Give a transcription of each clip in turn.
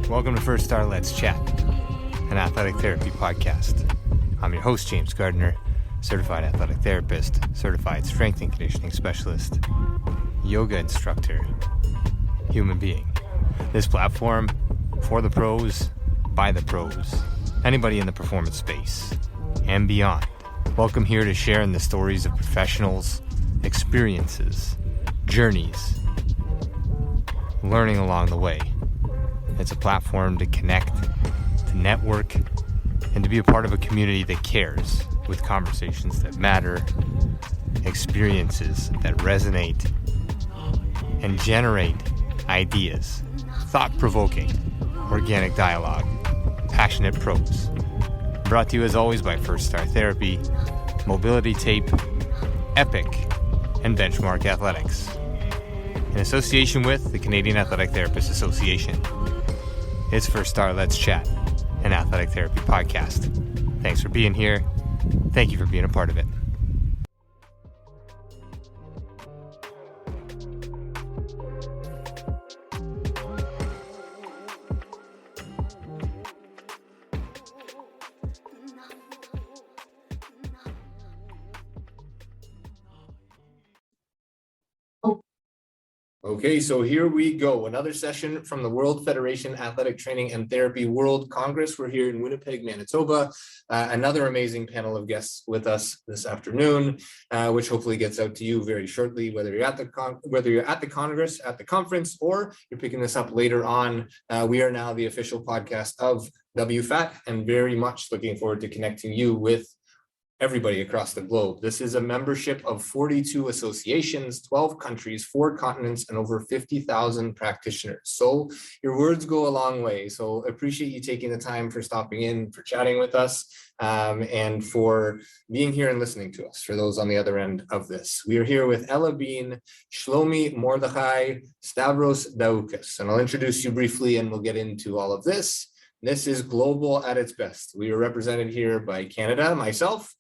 Welcome to First Star Let's Chat, an athletic therapy podcast. I'm your host, James Gardner, certified athletic therapist, certified strength and conditioning specialist, yoga instructor, human being. This platform, for the pros, by the pros, anybody in the performance space, and beyond. Welcome here to share in the stories of professionals, experiences, journeys, learning along the way. It's a platform to connect, to network, and to be a part of a community that cares, with conversations that matter, experiences that resonate, and generate ideas, thought-provoking, organic dialogue, passionate prose. Brought to you as always by First Star Therapy, Mobility Tape, Epic, and Benchmark Athletics, in association with the Canadian Athletic Therapists Association. It's First Star Let's Chat, an athletic therapy podcast. Thanks for being here. Thank you for being a part of it. Okay, so here we go. Another session from the World Federation Athletic Training and Therapy World Congress. We're here in Winnipeg, Manitoba. Another amazing panel of guests with us this afternoon, which hopefully gets out to you very shortly, whether you're at the Congress, at the conference, or you're picking this up later on. We are now the official podcast of WFATT, and very much looking forward to connecting you with everybody across the globe. This is a membership of 42 associations, 12 countries, 4 continents, and over 50,000 practitioners. So your words go a long way. So appreciate you taking the time for stopping in, for chatting with us, and for being here and listening to us, for those on the other end of this. We are here with Ella Bean, Shlomi, Mordechai, Stavros, Daouskas. And I'll introduce you briefly and we'll get into all of this. This is global at its best. We are represented here by Canada, myself,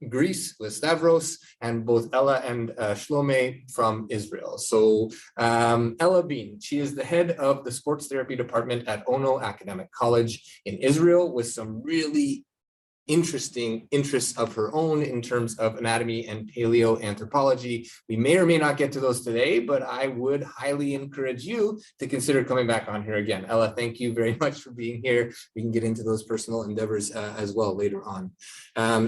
Greece with Stavros, and both Ella and Shlomi from Israel. So Ella Bean, she is the head of the sports therapy department at Ono Academic College in Israel, with some really interesting interests of her own in terms of anatomy and paleoanthropology. We may or may not get to those today, but I would highly encourage you to consider coming back on here again. Ella, thank you very much for being here. We can get into those personal endeavors as well later on.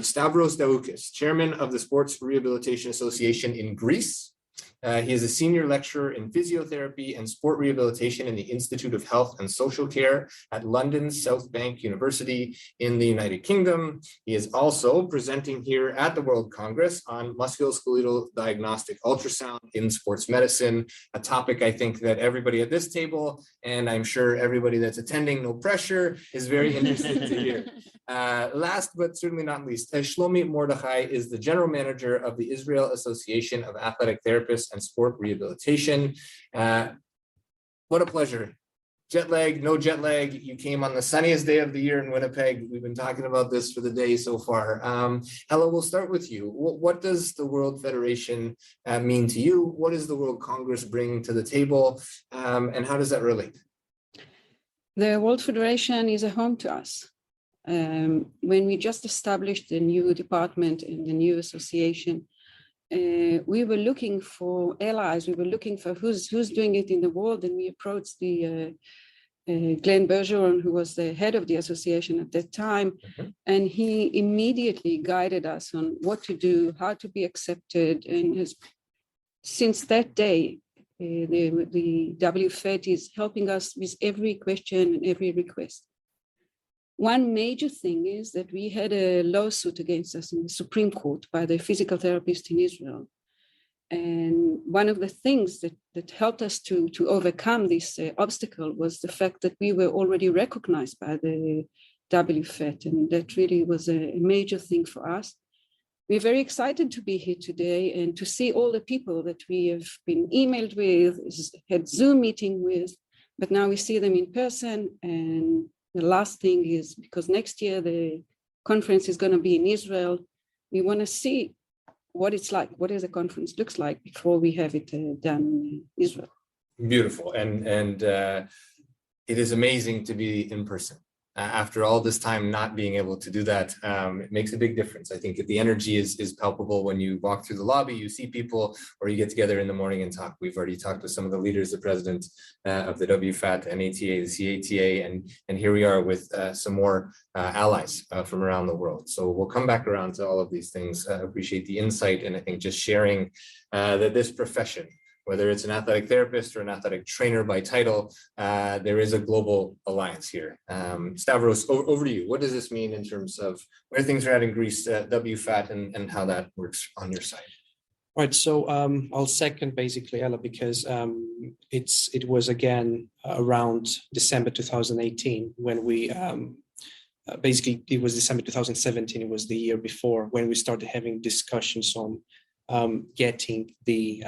Stavros Daouskas, chairman of the Sports Rehabilitation Association in Greece. He is a senior lecturer in physiotherapy and sport rehabilitation in the Institute of Health and Social Care at London's South Bank University in the United Kingdom. He is also presenting here at the World Congress on musculoskeletal diagnostic ultrasound in sports medicine, a topic I think that everybody at this table, and I'm sure everybody that's attending, no pressure, is very interested to hear. Last but certainly not least, Shlomi Mordechai is the general manager of the Israel Association of Athletic Therapists and Sport Rehabilitation. What a pleasure. Jet lag, no jet lag. You came on the sunniest day of the year in Winnipeg. We've been talking about this for the day so far. Ella, we'll start with you. What does the World Federation mean to you? What does the World Congress bring to the table? And how does that relate? The World Federation is a home to us. When we just established the new department and the new association, we were looking for allies. We were looking for who's doing it in the world, and we approached the Glenn Bergeron, who was the head of the association at that time, and he immediately guided us on what to do, how to be accepted. And since that day, the WFATT is helping us with every question and every request. One major thing is that we had a lawsuit against us in the Supreme Court by the physical therapist in Israel. And one of the things that helped us to overcome this obstacle was the fact that we were already recognized by the WFATT, and that really was a major thing for us. We're very excited to be here today and to see all the people that we have been emailed with, had Zoom meeting with, but now we see them in person. And the last thing is, because next year the conference is going to be in Israel, we want to see what it's like, what is the conference looks like before we have it done in Israel. Beautiful. And it is amazing to be in person. After all this time not being able to do that, it makes a big difference. I think the energy is palpable when you walk through the lobby, you see people, or you get together in the morning and talk. We've already talked with some of the leaders, the president of the WFAT, NATA, the CATA, and here we are with some more allies from around the world. So we'll come back around to all of these things. Appreciate the insight, and I think just sharing that this profession, whether it's an athletic therapist or an athletic trainer by title, there is a global alliance here. Stavros, over to you. What does this mean in terms of where things are at in Greece, WFAT, and how that works on your side? Right. So I'll second basically Ella, because it was again around December 2018 when we basically it was December 2017. It was the year before when we started having discussions on getting the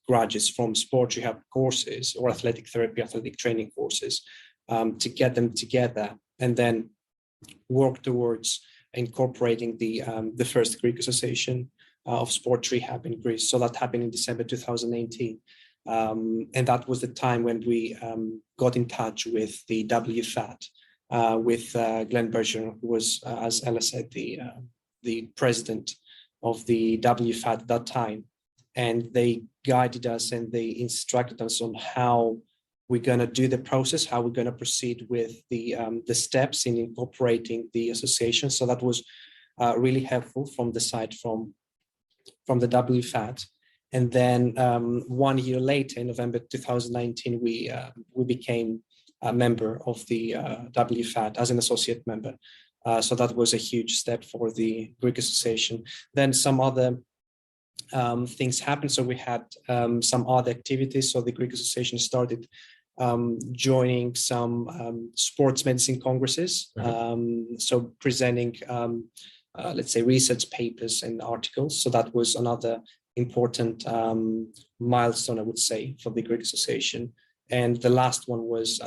graduates from sport rehab courses or athletic therapy, athletic training courses, to get them together and then work towards incorporating the first Greek Association of Sport Rehab in Greece. So that happened in December 2018. And that was the time when we got in touch with the WFAT, with Glenn Bergeron, who was, as Ella said, the president of the WFAT at that time. And they guided us and they instructed us on how we're going to do the process, how we're going to proceed with the steps in incorporating the association. So that was really helpful from the side from the WFAT. And then 1 year later, in November 2019, we became a member of the WFAT as an associate member. So that was a huge step for the Greek Association. Then some other things happened. So we had some other activities. So the Greek Association started joining some sports medicine congresses. So presenting, let's say, research papers and articles. So that was another important milestone, I would say, for the Greek Association. And the last one was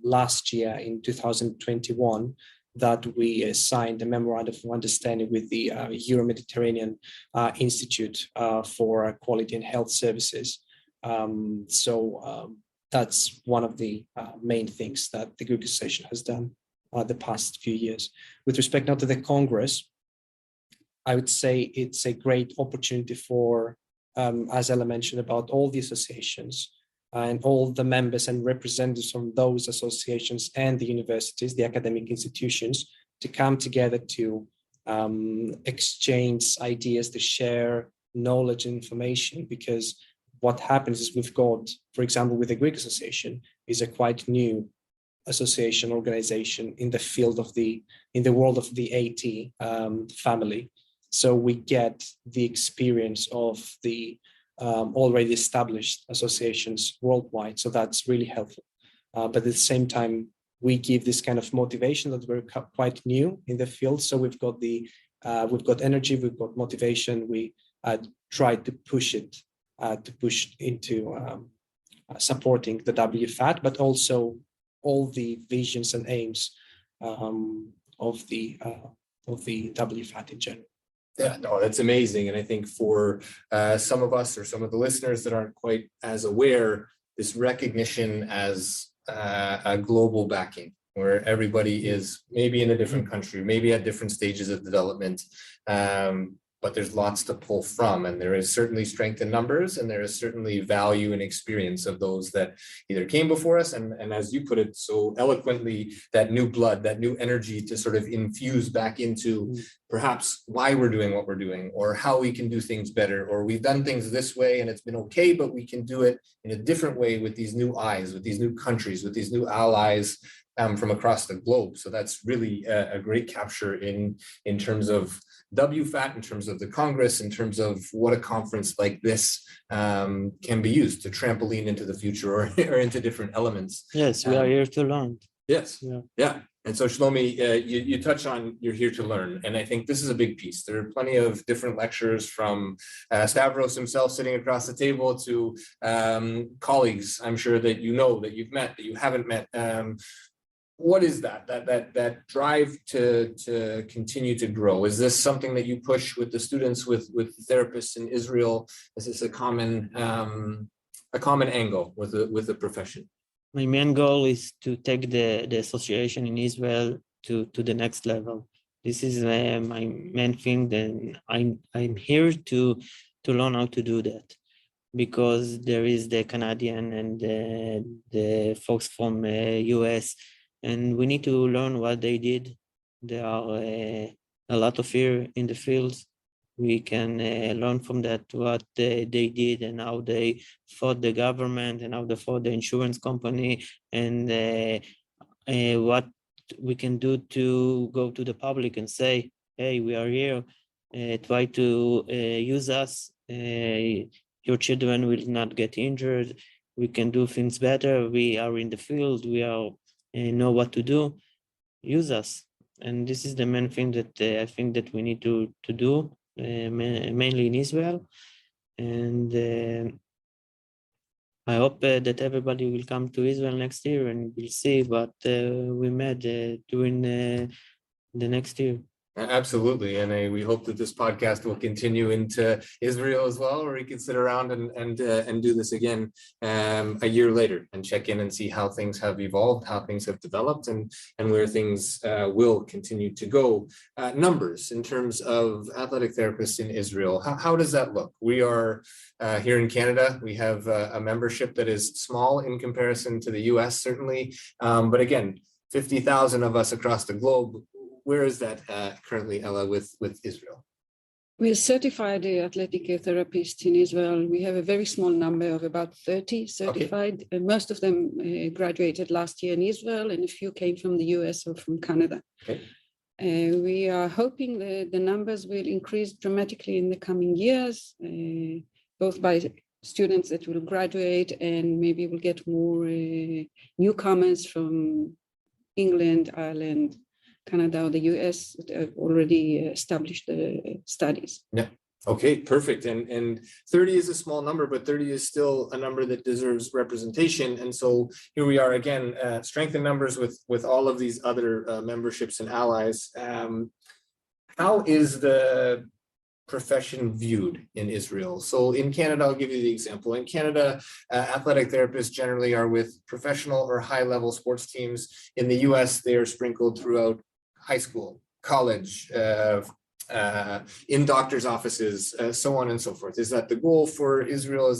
last year in 2021, that we signed a memorandum of understanding with the Euro-Mediterranean Institute for Quality and Health Services. So that's one of the main things that the Greek Association has done the past few years. With respect now to the Congress, I would say it's a great opportunity for, as Ella mentioned, about all the associations and all the members and representatives from those associations and the universities, the academic institutions, to come together to exchange ideas, to share knowledge and information. Because what happens is we've got, for example, with the Greek Association, is a quite new association organization in the field of in the world of the AT family. So we get the experience of the already established associations worldwide. So that's really helpful. But at the same time, we give this kind of motivation that we're quite new in the field. So we've got energy, we've got motivation. We try to push into supporting the WFAT, but also all the visions and aims of the WFAT in general. Yeah, no, that's amazing. And I think for some of us or some of the listeners that aren't quite as aware, this recognition as a global backing, where everybody is maybe in a different country, maybe at different stages of development, but there's lots to pull from. And there is certainly strength in numbers, and there is certainly value and experience of those that either came before us, and as you put it so eloquently, that new blood, that new energy to sort of infuse back into perhaps why we're doing what we're doing, or how we can do things better, or we've done things this way and it's been okay, but we can do it in a different way with these new eyes, with these new countries, with these new allies from across the globe. So that's really a great capture in terms of WFAT, in terms of the Congress, in terms of what a conference like this can be used to trampoline into the future or into different elements. Yes, we are here to learn. Yes, yeah. And so Shlomi, you touch on you're here to learn. And I think this is a big piece. There are plenty of different lectures from Stavros himself sitting across the table to colleagues, I'm sure that you know, that you've met, that you haven't met. What is that drive to continue to grow? Is this something that you push with the students, with therapists in Israel? Is this a common angle with the profession? My main goal is to take the association in Israel to the next level. This is my main thing. Then I'm here to learn how to do that, because there is the Canadian and the folks from US, and we need to learn what they did. There are a lot of fear in the fields. We can learn from that what they did and how they fought the government and how they fought the insurance company, and what we can do to go to the public and say, hey, we are here, try to use us. Your children will not get injured. We can do things better. We are in the field. We are know what to do. Use us. And this is the main thing that I think that we need to do, mainly in Israel. And I hope that everybody will come to Israel next year and we'll see what we made during the next year. Absolutely, and we hope that this podcast will continue into Israel as well, where we can sit around and do this again a year later and check in and see how things have evolved, how things have developed, and where things will continue to go. Numbers in terms of athletic therapists in Israel, how does that look? We are here in Canada. We have a membership that is small in comparison to the U.S. certainly, but again, 50,000 of us across the globe. Where is that currently, Ella, with Israel? We're certified athletic therapists in Israel. We have a very small number of about 30 certified. Okay. Most of them graduated last year in Israel, and a few came from the US or from Canada. Okay. We are hoping that the numbers will increase dramatically in the coming years, both by students that will graduate, and maybe we'll get more newcomers from England, Ireland, Canada, or the US that have already established the studies. Yeah. Okay, perfect. And 30 is a small number, but 30 is still a number that deserves representation. And so here we are again, strength in numbers with all of these other memberships and allies. How is the profession viewed in Israel? So in Canada, I'll give you the example. In Canada, athletic therapists generally are with professional or high-level sports teams. In the US, they are sprinkled throughout high school, college, in doctors' offices, so on and so forth. Is that the goal for Israel?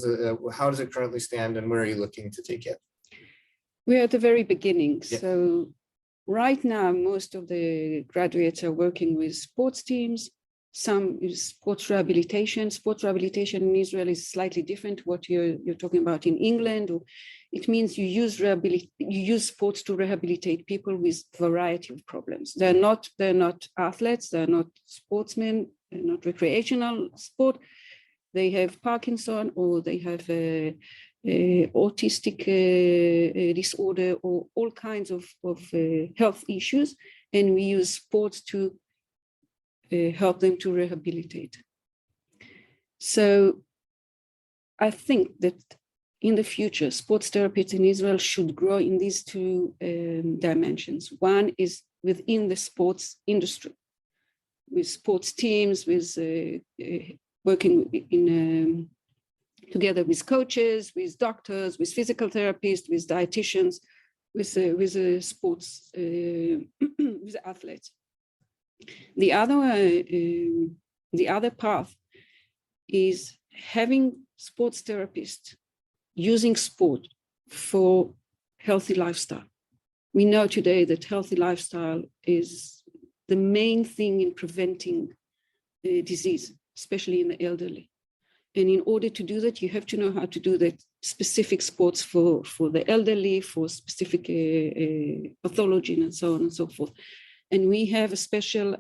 How does it currently stand, and where are you looking to take it? We're at the very beginning. Yeah. So right now, most of the graduates are working with sports teams. Some is sports rehabilitation. Sports rehabilitation in Israel is slightly different what you're talking about in England. It means you use sports to rehabilitate people with variety of problems. They're not athletes, they're not sportsmen, they're not recreational sport. They have Parkinson, or they have a autistic disorder, or all kinds of health issues, and we use sports to help them to rehabilitate. So I think that in the future, sports therapists in Israel should grow in these two dimensions. One is within the sports industry, with sports teams, with working together with coaches, with doctors, with physical therapists, with dietitians, with sports, with athletes. The other path is having sports therapists using sport for healthy lifestyle. We know today that healthy lifestyle is the main thing in preventing disease, especially in the elderly. And in order to do that, you have to know how to do that specific sports for the elderly, for specific pathology, and so on and so forth. And we have a special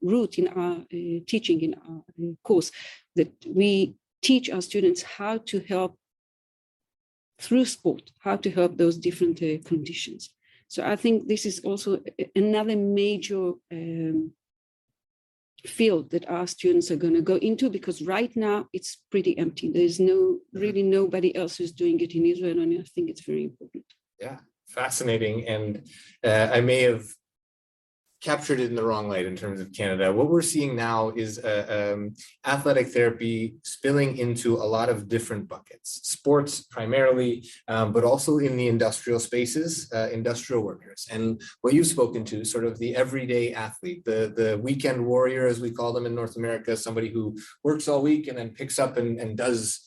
route in our teaching, in our course, that we teach our students how to help through sport, how to help those different conditions. So I think this is also another major field that our students are going to go into, because right now it's pretty empty. There's really nobody else who's doing it in Israel, and I think it's very important. Yeah, fascinating. And I may have captured it in the wrong light in terms of Canada. What we're seeing now is athletic therapy spilling into a lot of different buckets, sports primarily, but also in the industrial spaces, industrial workers. And what you've spoken to, sort of the everyday athlete, the weekend warrior, as we call them in North America, somebody who works all week and then picks up and does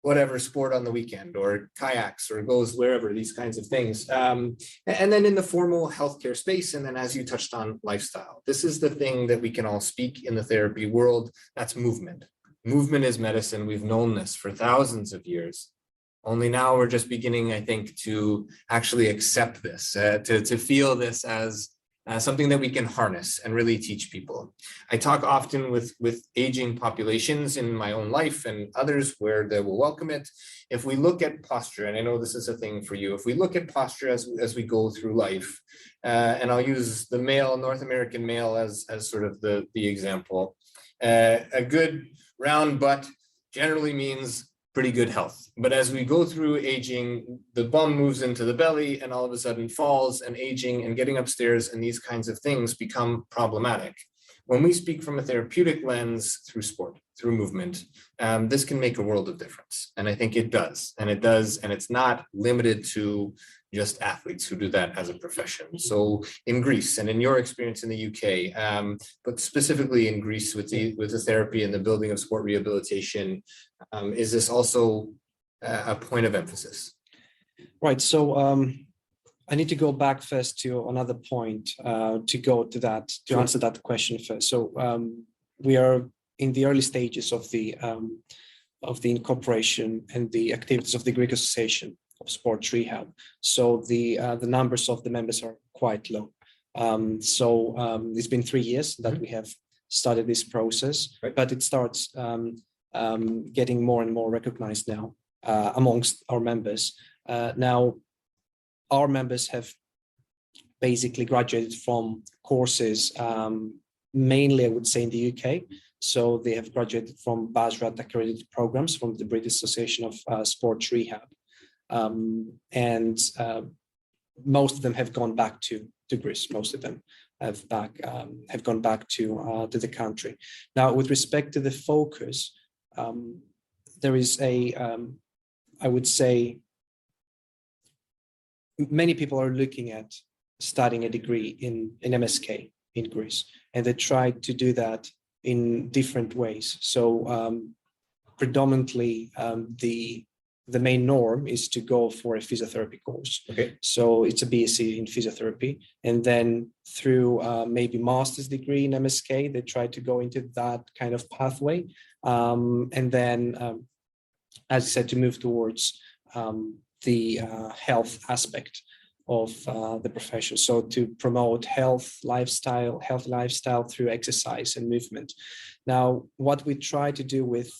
whatever sport on the weekend, or kayaks, or goes wherever, these kinds of things. And then in the formal healthcare space, and then as you touched on, lifestyle. This is the thing that we can all speak in the therapy world, that's movement. Movement is medicine. We've known this for thousands of years. Only now we're just beginning, I think, to actually accept this, to feel this as something that we can harness and really teach people. I talk often with aging populations in my own life and others where they will welcome it. If we look at posture, and I know this is a thing for you, if we look at posture as we go through life, and I'll use the male, North American male as sort of the example, a good round butt generally means pretty good health. But as we go through aging, the bum moves into the belly and all of a sudden falls, and aging and getting upstairs and these kinds of things become problematic. When we speak from a therapeutic lens through sport, through movement, this can make a world of difference. And I think it does. And it's not limited to just athletes who do that as a profession. So in Greece, and in your experience in the UK, but specifically in Greece with the therapy and the building of sport rehabilitation, is this also a point of emphasis? Right. So I need to go back first to another point to answer that question first. So we are in the early stages of the incorporation and the activities of the Greek Association of Sports Rehab. So the numbers of the members are quite low. It's been 3 years that we have started this process, right, but it starts getting more and more recognized now amongst our members. Now, our members have basically graduated from courses, mainly I would say in the UK. So they have graduated from BASRAT accredited programs from the British Association of Sports Rehab. And most of them have gone back to Greece. Most of them have gone back to the country. Now, with respect to the focus, there is I would say, many people are looking at studying a degree in MSK in Greece, and they try to do that in different ways. So predominantly, the main norm is to go for a physiotherapy course. Okay. So it's a BSc in physiotherapy, and then through maybe master's degree in MSK, they try to go into that kind of pathway, and then, as I said, to move towards the health aspect of the profession. So to promote healthy lifestyle through exercise and movement. Now, what we try to do with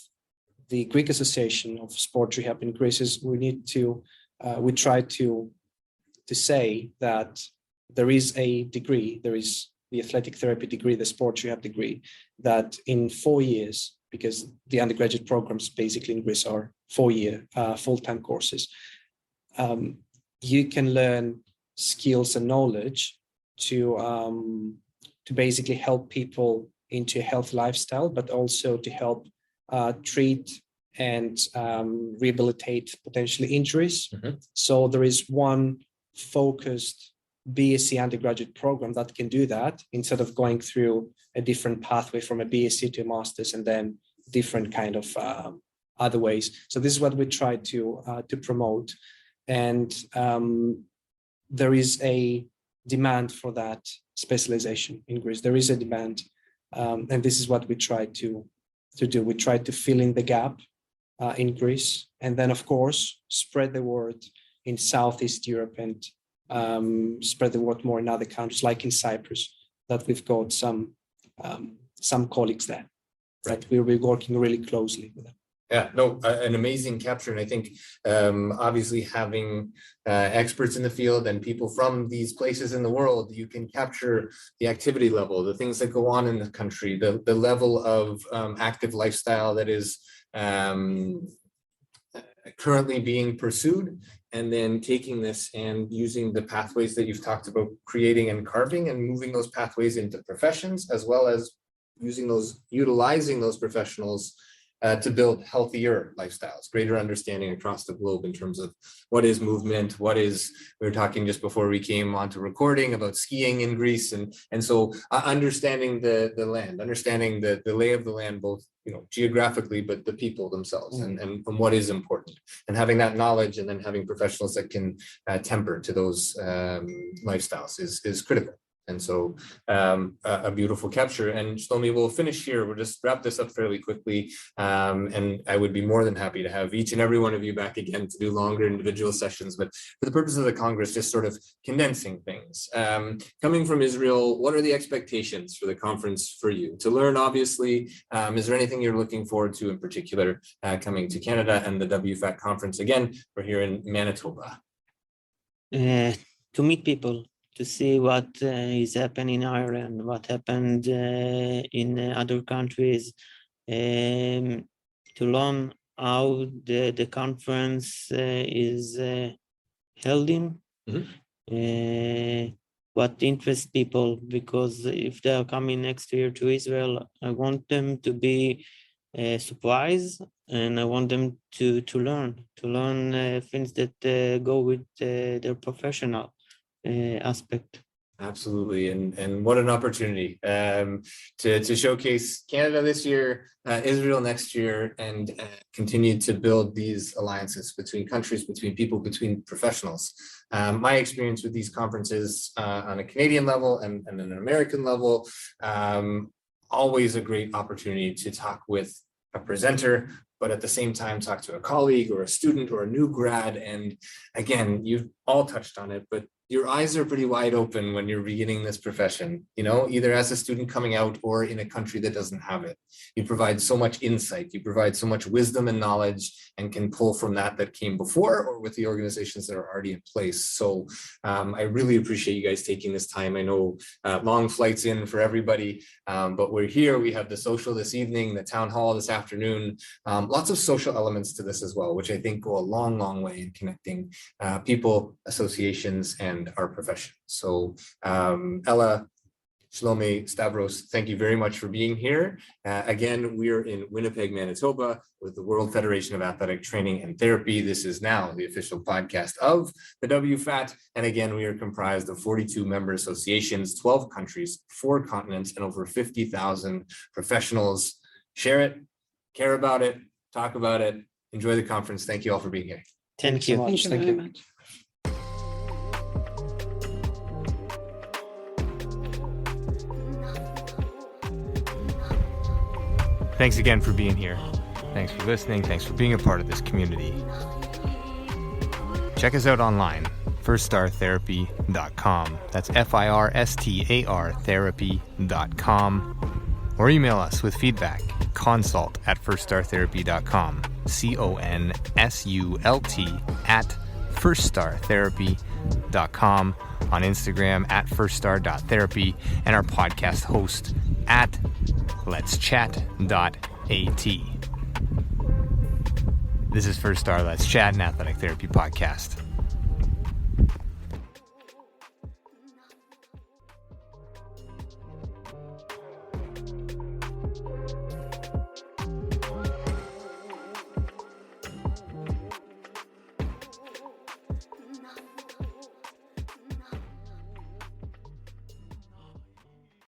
the Greek Association of Sport Rehab in Greece is we try to say that there is a degree, there is the athletic therapy degree, the sports rehab degree, that in 4 years, because the undergraduate programs basically in Greece are 4-year full-time courses, you can learn skills and knowledge to basically help people into a healthy lifestyle, but also to help treat and rehabilitate potentially injuries. Mm-hmm. So there is one focused BSc undergraduate program that can do that, instead of going through a different pathway from a BSc to a master's and then different kind of other ways. So this is what we try to promote. And there is a demand for that specialization in Greece. There is a demand, and this is what we try to do. We try to fill in the gap in Greece, and then of course spread the word in Southeast Europe, and spread the word more in other countries, like in Cyprus, that we've got some colleagues there, right, that we'll be working really closely with them. Yeah, no, an amazing capture. And I think obviously having experts in the field and people from these places in the world, you can capture the activity level, the things that go on in the country, the level of active lifestyle that is currently being pursued, and then taking this and using the pathways that you've talked about, creating and carving, and moving those pathways into professions, as well as utilizing those professionals to build healthier lifestyles, greater understanding across the globe in terms of what is movement, we were talking just before we came onto recording about skiing in Greece. And so understanding the land, understanding the lay of the land, both, geographically, but the people themselves and what is important, and having that knowledge, and then having professionals that can temper to those lifestyles is critical. And so a beautiful capture. And Shlomi, we'll finish here. We'll just wrap this up fairly quickly. And I would be more than happy to have each and every one of you back again to do longer individual sessions. But for the purpose of the Congress, just sort of condensing things. Coming from Israel, what are the expectations for the conference for you? To learn, obviously, is there anything you're looking forward to in particular coming to Canada and the WFATT conference? Again, we're here in Manitoba. To meet people, to see what is happening in Ireland, what happened in other countries, to learn how the conference is held in, what interests people, because if they are coming next year to Israel, I want them to be surprised, and I want them to learn things that go with their professional aspect. Absolutely, and what an opportunity to showcase Canada this year, Israel next year, and continue to build these alliances between countries, between people, between professionals. My experience with these conferences on a Canadian level and an American level, always a great opportunity to talk with a presenter, but at the same time talk to a colleague or a student or a new grad. And again, you've all touched on it, but your eyes are pretty wide open when you're beginning this profession, either as a student coming out or in a country that doesn't have it. You provide so much insight, you provide so much wisdom and knowledge, and can pull from that came before or with the organizations that are already in place. So I really appreciate you guys taking this time. I know long flights in for everybody, but we're here. We have the social this evening, the town hall this afternoon, lots of social elements to this as well, which I think go a long, long way in connecting people, associations, and our profession. So Ella, Shlomi, Stavros, thank you very much for being here. Again, we're in Winnipeg, Manitoba with the World Federation of Athletic Training and Therapy. This is now the official podcast of the WFATT. And again, we are comprised of 42 member associations, 12 countries, 4 continents, and over 50,000 professionals. Share it, care about it, talk about it, enjoy the conference. Thank you all for being here. Thank you. Thank you very much. Thanks again for being here. Thanks for listening. Thanks for being a part of this community. Check us out online, firststartherapy.com. That's FIRSTAR therapy.com. Or email us with feedback, consult@firststartherapy.com. CONSULT@firststartherapy.com. On Instagram @firststar.therapy, and our podcast host @letschat.at. This is First Star Let's Chat, an athletic therapy podcast.